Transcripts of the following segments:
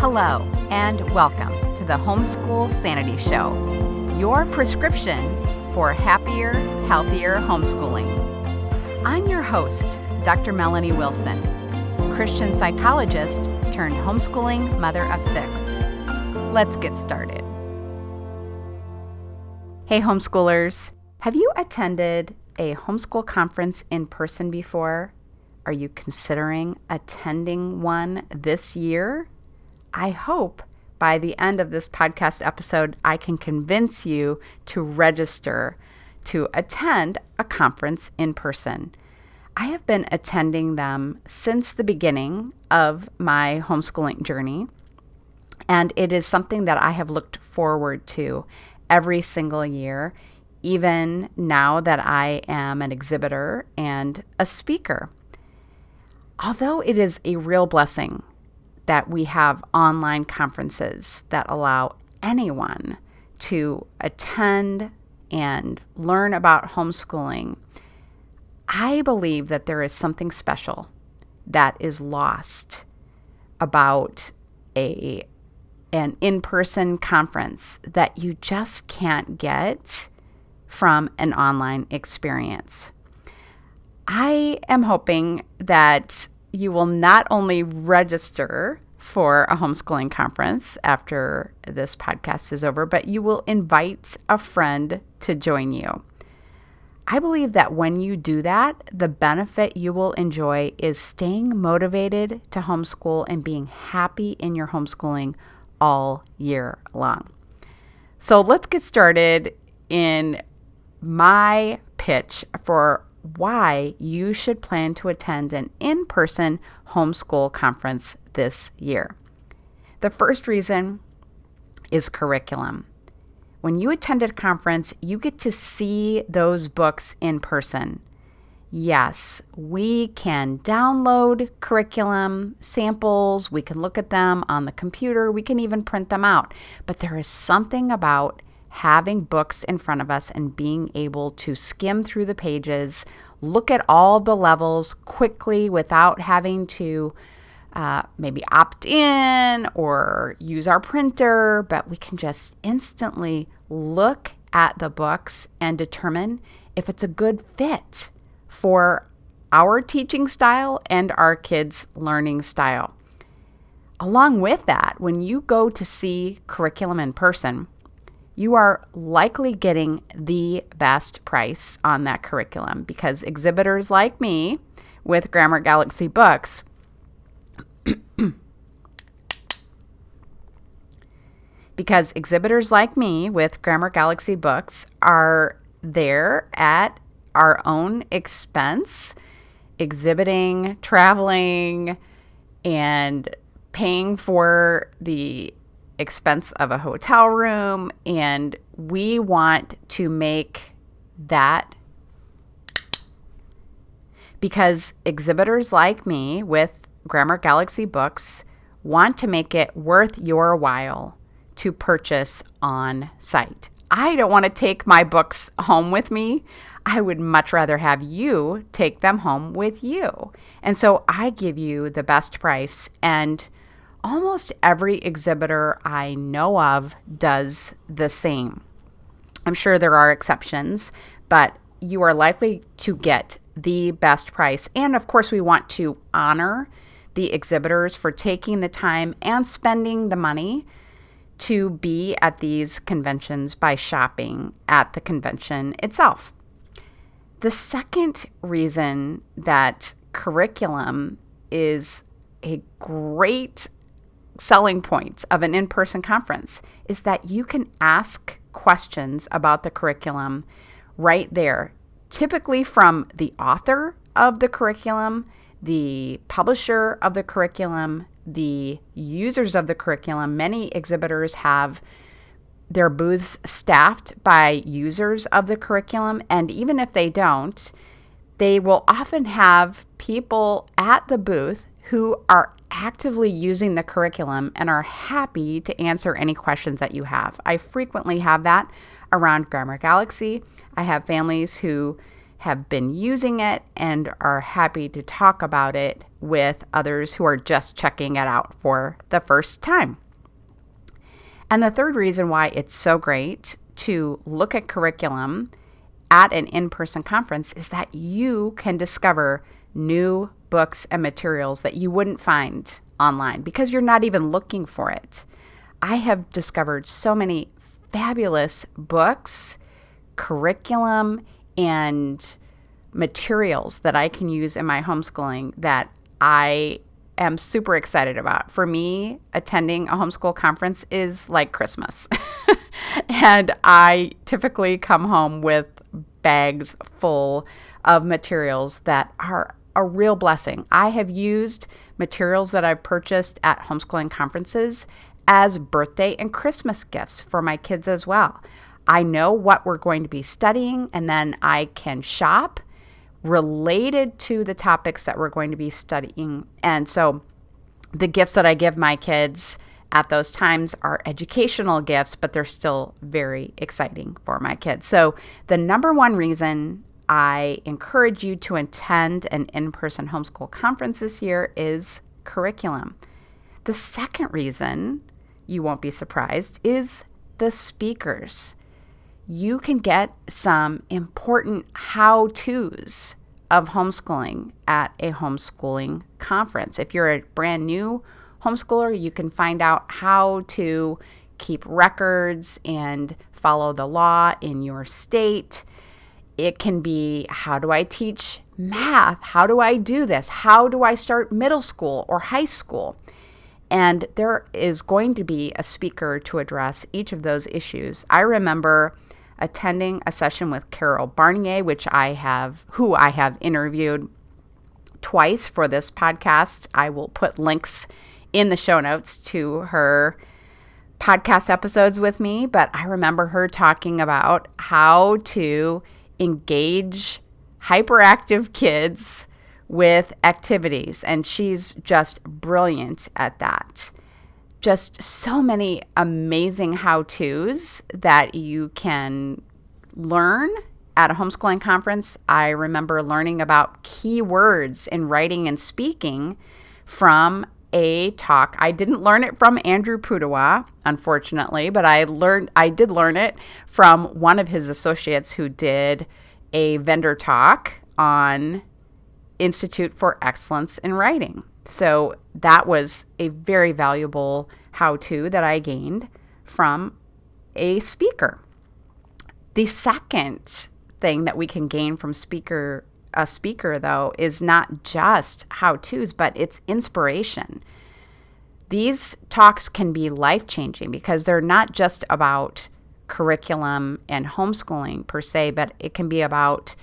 Hello, and welcome to the Homeschool Sanity Show, your prescription for happier, healthier homeschooling. I'm your host, Dr. Melanie Wilson, Christian psychologist turned homeschooling mother of 6. Let's get started. Hey, homeschoolers. Have you attended a homeschool conference in person before? Are you considering attending one this year? I hope by the end of this podcast episode, I can convince you to register to attend a conference in person. I have been attending them since the beginning of my homeschooling journey, and it is something that I have looked forward to every single year, even now that I am an exhibitor and a speaker. Although it is a real blessing that we have online conferences that allow anyone to attend and learn about homeschooling, I believe that there is something special that is lost about an in-person conference that you just can't get from an online experience. I am hoping that you will not only register for a homeschooling conference after this podcast is over, but you will invite a friend to join you. I believe that when you do that, the benefit you will enjoy is staying motivated to homeschool and being happy in your homeschooling all year long. So let's get started in my pitch for why you should plan to attend an in-person homeschool conference this year. The first reason is curriculum. When you attend a conference, you get to see those books in person. Yes, we can download curriculum samples, we can look at them on the computer, we can even print them out, but there is something about having books in front of us and being able to skim through the pages, look at all the levels quickly without having to maybe opt in or use our printer, but we can just instantly look at the books and determine if it's a good fit for our teaching style and our kids' learning style. Along with that, when you go to see curriculum in person, you are likely getting the best price on that curriculum because exhibitors like me with Grammar Galaxy books are there at our own expense, exhibiting, traveling, and paying for the expense of a hotel room, and we want to make that because exhibitors like me with Grammar Galaxy books want to make it worth your while to purchase on site. I don't want to take my books home with me. I would much rather have you take them home with you. And so I give you the best price, and almost every exhibitor I know of does the same. I'm sure there are exceptions, but you are likely to get the best price. And of course, we want to honor the exhibitors for taking the time and spending the money to be at these conventions by shopping at the convention itself. The second reason that curriculum is a great selling point of an in-person conference is that you can ask questions about the curriculum right there, typically from the author of the curriculum, the publisher of the curriculum, the users of the curriculum. Many exhibitors have their booths staffed by users of the curriculum, and even if they don't, they will often have people at the booth who are actively using the curriculum and are happy to answer any questions that you have. I frequently have that around Grammar Galaxy. I have families who have been using it and are happy to talk about it with others who are just checking it out for the first time. And the third reason why it's so great to look at curriculum at an in-person conference is that you can discover new books and materials that you wouldn't find online because you're not even looking for it. I have discovered so many fabulous books, curriculum, and materials that I can use in my homeschooling that I am super excited about. For me, attending a homeschool conference is like Christmas. And I typically come home with bags full of materials that are a real blessing. I have used materials that I've purchased at homeschooling conferences as birthday and Christmas gifts for my kids as well. I know what we're going to be studying, and then I can shop related to the topics that we're going to be studying. And so the gifts that I give my kids at those times are educational gifts, but they're still very exciting for my kids. So the number one reason I encourage you to attend an in-person homeschool conference this year is curriculum. The second reason, you won't be surprised, is the speakers. You can get some important how-tos of homeschooling at a homeschooling conference. If you're a brand new homeschooler, you can find out how to keep records and follow the law in your state. It can be, how do I teach math? How do I do this? How do I start middle school or high school? And there is going to be a speaker to address each of those issues. I remember attending a session with Carol Barnier, who I have interviewed twice for this podcast. I will put links in the show notes to her podcast episodes with me, but I remember her talking about how to engage hyperactive kids with activities, and she's just brilliant at that. Just so many amazing how-tos that you can learn at a homeschooling conference. I remember learning about keywords in writing and speaking from a talk. I didn't learn it from Andrew Pudewa, unfortunately, but I did learn it from one of his associates who did a vendor talk on Institute for Excellence in Writing. So that was a very valuable how-to that I gained from a speaker. The second thing that we can gain from a speaker, though, is not just how-tos, but it's inspiration. These talks can be life-changing because they're not just about curriculum and homeschooling per se, but it can be about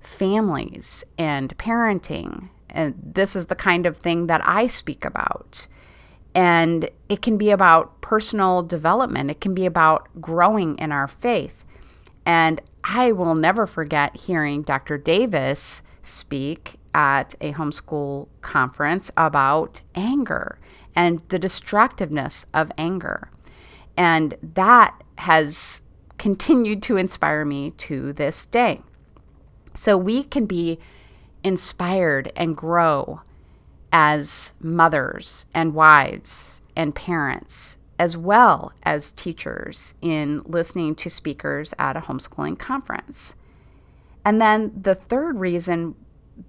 families and parenting. And this is the kind of thing that I speak about. And it can be about personal development. It can be about growing in our faith. And I will never forget hearing Dr. Davis speak at a homeschool conference about anger and the destructiveness of anger. And that has continued to inspire me to this day. So we can be inspired and grow as mothers and wives and parents, as well as teachers, in listening to speakers at a homeschooling conference. And then the third reason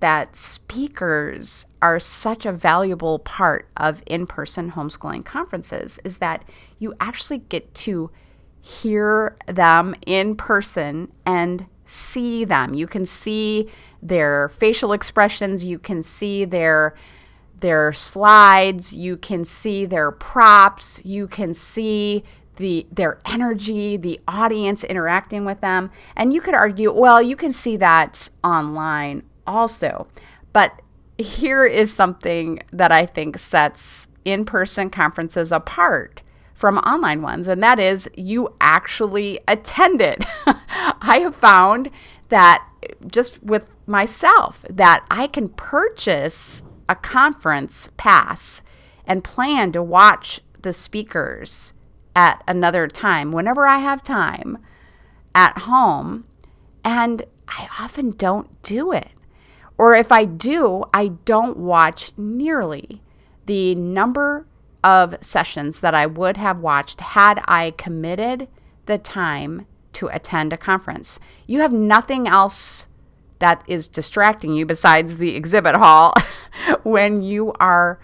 that speakers are such a valuable part of in-person homeschooling conferences is that you actually get to hear them in person and see them. You can see their facial expressions, you can see their slides, you can see their props, you can see their energy, the audience interacting with them. And you could argue, well, you can see that online also. But here is something that I think sets in-person conferences apart from online ones, and that is you actually attended. I have found that just with myself that I can purchase a conference pass and plan to watch the speakers at another time, whenever I have time, at home. And I often don't do it. Or if I do, I don't watch nearly the number of sessions that I would have watched had I committed the time to attend a conference. You have nothing else that is distracting you besides the exhibit hall when you are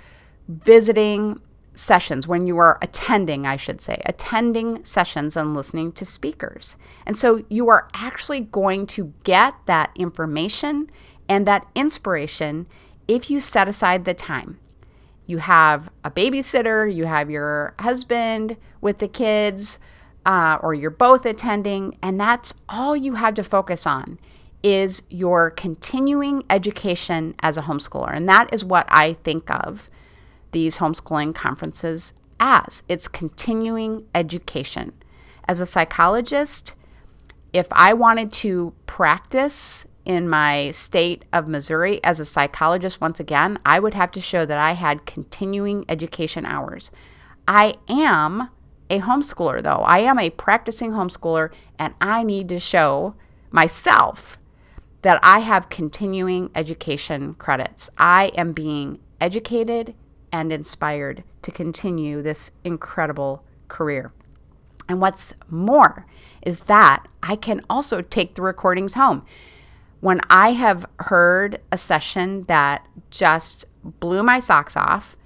visiting sessions, when you are attending, I should say, attending sessions and listening to speakers. And so you are actually going to get that information and that inspiration if you set aside the time. You have a babysitter, you have your husband with the kids, or you're both attending, and that's all you have to focus on is your continuing education as a homeschooler. And that is what I think of these homeschooling conferences as. It's continuing education. As a psychologist, if I wanted to practice in my state of Missouri as a psychologist, once again, I would have to show that I had continuing education hours. I am a homeschooler, though. I am a practicing homeschooler, and I need to show myself that I have continuing education credits. I am being educated and inspired to continue this incredible career. And what's more is that I can also take the recordings home. When I have heard a session that just blew my socks off,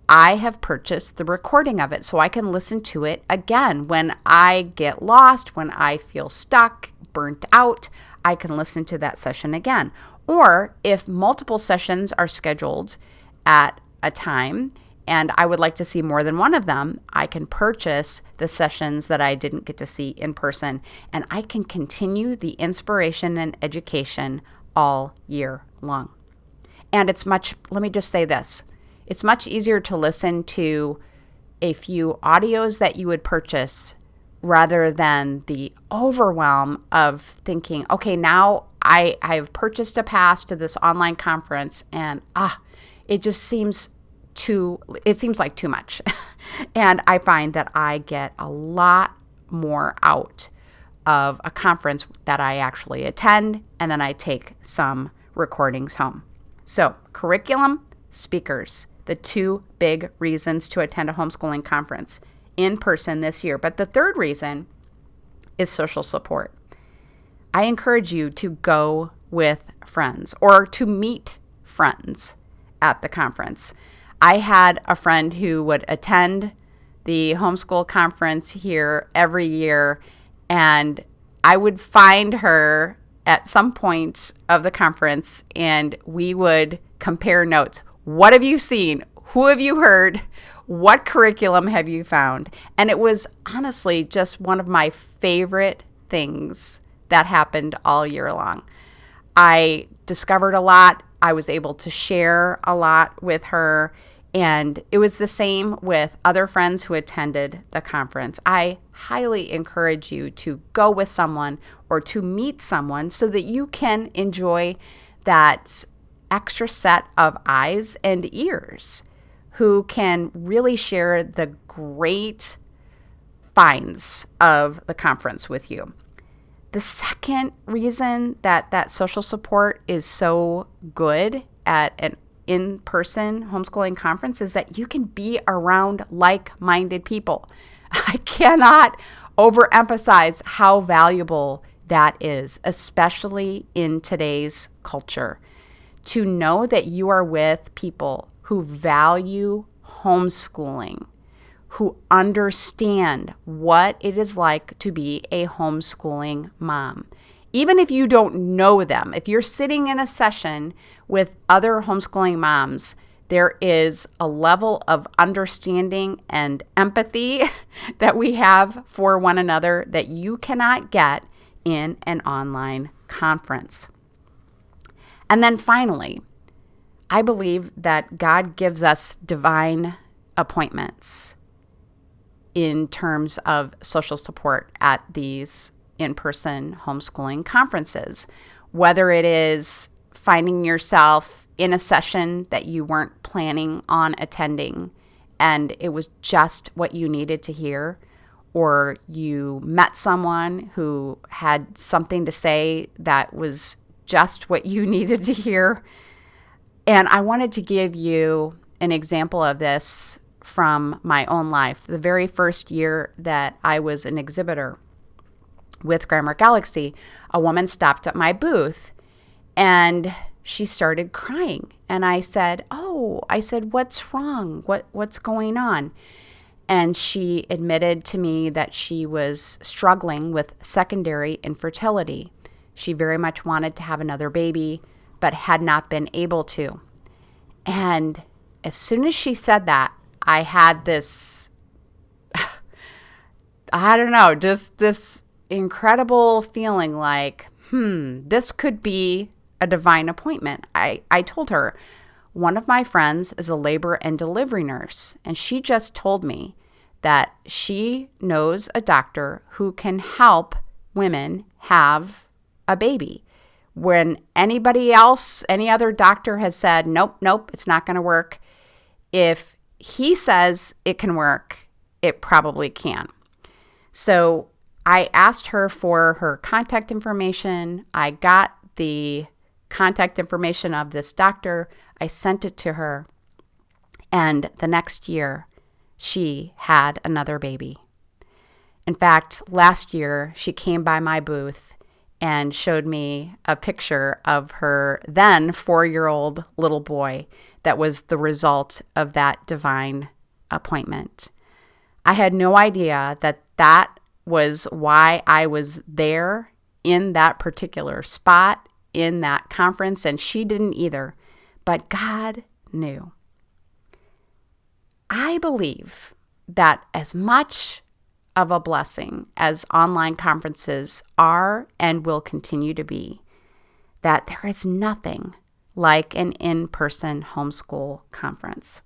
I have purchased the recording of it so I can listen to it again. When I get lost, when I feel stuck, burnt out, I can listen to that session again. Or if multiple sessions are scheduled at a time and I would like to see more than one of them, I can purchase the sessions that I didn't get to see in person, and I can continue the inspiration and education all year long. And let me just say this, it's much easier to listen to a few audios that you would purchase rather than the overwhelm of thinking, okay, now I have purchased a pass to this online conference and it seems like too much. And I find that I get a lot more out of a conference that I actually attend, and then I take some recordings home. So curriculum, speakers, the two big reasons to attend a homeschooling conference in person this year. But the third reason is social support. I encourage you to go with friends or to meet friends at the conference. I had a friend who would attend the homeschool conference here every year, and I would find her at some point of the conference and we would compare notes. What have you seen? Who have you heard? What curriculum have you found? And it was honestly just one of my favorite things that happened all year long. I discovered a lot. I was able to share a lot with her. And it was the same with other friends who attended the conference. I highly encourage you to go with someone or to meet someone so that you can enjoy that extra set of eyes and ears who can really share the great finds of the conference with you. The second reason that social support is so good at an in-person homeschooling conference is that you can be around like-minded people. I cannot overemphasize how valuable that is, especially in today's culture. To know that you are with people who value homeschooling, who understand what it is like to be a homeschooling mom. Even if you don't know them, if you're sitting in a session with other homeschooling moms, there is a level of understanding and empathy that we have for one another that you cannot get in an online conference. And then finally, I believe that God gives us divine appointments in terms of social support at these in-person homeschooling conferences, whether it is finding yourself in a session that you weren't planning on attending and it was just what you needed to hear, or you met someone who had something to say that was just what you needed to hear. And I wanted to give you an example of this from my own life. The very first year that I was an exhibitor with Grammar Galaxy, a woman stopped at my booth and she started crying. And I said, what's wrong? What's going on? And she admitted to me that she was struggling with secondary infertility. She very much wanted to have another baby, but had not been able to. And as soon as she said that, I had this, just this incredible feeling like, this could be a divine appointment. I told her, one of my friends is a labor and delivery nurse, and she just told me that she knows a doctor who can help women have a baby. When anybody else, any other doctor has said, nope, it's not going to work. If he says it can work, it probably can. So I asked her for her contact information. I got the contact information of this doctor. I sent it to her. And the next year, she had another baby. In fact, last year, she came by my booth and showed me a picture of her then 4-year-old little boy that was the result of that divine appointment. I had no idea that was why I was there in that particular spot in that conference, and she didn't either, but God knew. I believe that as much of a blessing as online conferences are and will continue to be, that there is nothing like an in-person homeschool conference.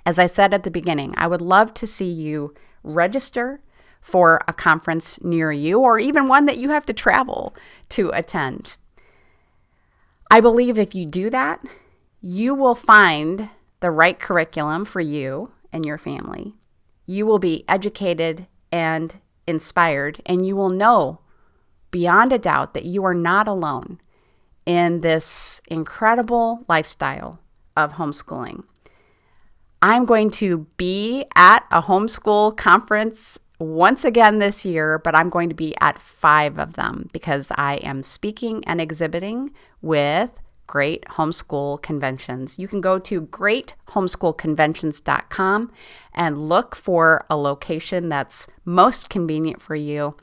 As I said at the beginning, I would love to see you register for a conference near you, or even one that you have to travel to attend. I believe if you do that, you will find the right curriculum for you and your family. You will be educated and inspired, and you will know beyond a doubt that you are not alone in this incredible lifestyle of homeschooling. I'm going to be at a homeschool conference once again this year, but I'm going to be at 5 of them because I am speaking and exhibiting with Great Homeschool Conventions. You can go to greathomeschoolconventions.com and look for a location that's most convenient for you.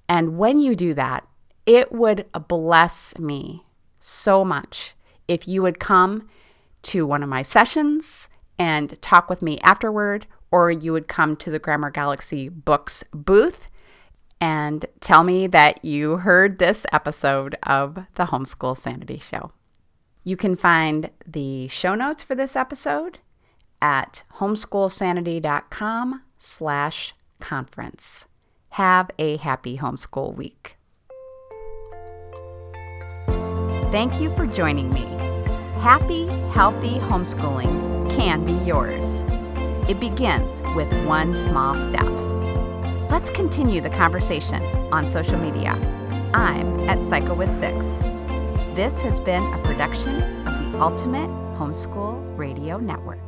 And when you do that, it would bless me so much if you would come to one of my sessions and talk with me afterward, or you would come to the Grammar Galaxy Books booth and tell me that you heard this episode of the Homeschool Sanity Show. You can find the show notes for this episode at homeschoolsanity.com/conference. Have a happy homeschool week. Thank you for joining me. Happy, healthy homeschooling can be yours. It begins with one small step. Let's continue the conversation on social media. I'm at Psycho with 6. This has been a production of the Ultimate Homeschool Radio Network.